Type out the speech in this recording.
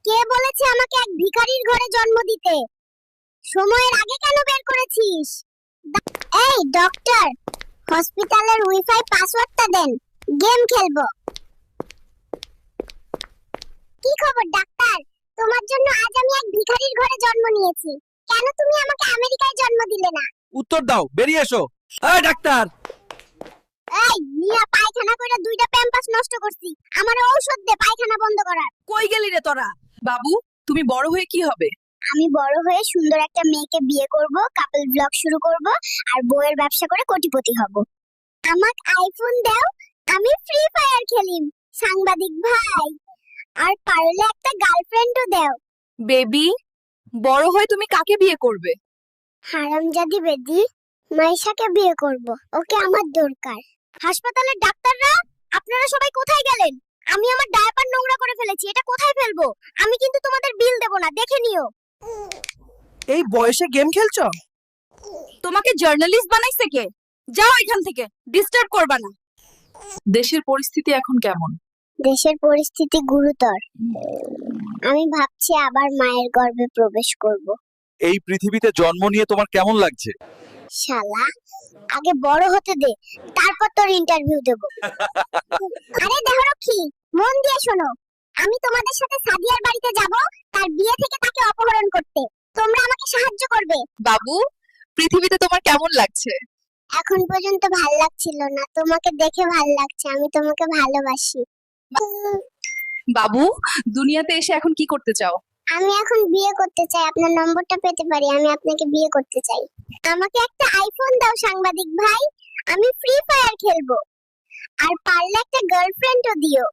কে বলেছে আমাকে এক ভিখারির ঘরে জন্ম দিতে? সময়ের আগে কেন বের করেছিস? এই ডক্টর, হসপিটালের ওয়াইফাই পাসওয়ার্ডটা দেন, গেম খেলবো। কি খবর ডাক্তার? তোমার জন্য আজ আমি এক ভিখারির ঘরে জন্ম নিয়েছি। কেন তুমি আমাকে আমেরিকায় জন্ম দিলে না? উত্তর দাও, বেরিয়ে এসো। এই ডাক্তার, এই মিয়া, পায়খানা কইরা দুইটা প্যাম্পাস নষ্ট করছি। আমার ঔষধ দে পায়খানা বন্ধ করার। কই গেলি রে তোরা? বাবু, তুমি বড় হয়ে কি হবে? আমি বড় হয়ে সুন্দর একটা মেয়েকে বিয়ে করব, কাপল ব্লগ শুরু করব, আর বইয়ের ব্যবসা করে কোটিপতি হব। আমাক আইফোন দাও, আমি ফ্রি ফায়ার খেলিম। সাংবাদিক ভাই, আর পারলে একটা গার্লফ্রেন্ডও দাও। বেবি, বড় হয়ে তুমি কাকে বিয়ে করবে? হারামজাদি বেদি, মাইশাকে বিয়ে করব। ওকে আমার দরকার। হাসপাতালের ডাক্তাররা, আপনারা সবাই কোথায় গেলেন? আমি আমার ডায়াপার নোংরা করে ফেলেছি, এটা কোথায় ফেলবো? আমি কিন্তু তোমাদের বিল দেব না, দেখে নিও। এই বয়সে গেম খেলছো? তোমাকে জার্নালিস্ট বানাইছে কে? যাও এখান থেকে, ডিস্টার্ব করবা না। দেশের পরিস্থিতি এখন কেমন? দেশের পরিস্থিতি গুরুতর। আমি ভাবছি আবার মায়ের গর্ভে প্রবেশ করব। এই পৃথিবীতে জন্ম নিয়ে তোমার কেমন লাগছে? শালা, আগে বড় হতে দে, তারপর তোর ইন্টারভিউ দেব। আরে দেহরক্ষী, মন দিয়ে শোনো। আমি তোমাদের সাথে সাদিয়ার বাড়িতে যাব, তার বিয়ে থেকে তাকে অপহরণ করতে। তোমরা আমাকে সাহায্য করবে। বাবু, পৃথিবীতে তোমার কেমন লাগছে? এখন পর্যন্ত ভাল লাগছিল না, তোমাকে দেখে ভাল লাগছে। আমি তোমাকে ভালোবাসি। বাবু, দুনিয়াতে এসে এখন কি করতে চাও? আমি এখন বিয়ে করতে চাই। আপনার নম্বরটা পেতে পারি? আমি আপনাকে বিয়ে করতে চাই। আমাকে একটা আইফোন দাও সাংবাদিক ভাই, আমি ফ্রি ফায়ার খেলবো। আর পারলে একটা গার্লফ্রেন্ডও দিও।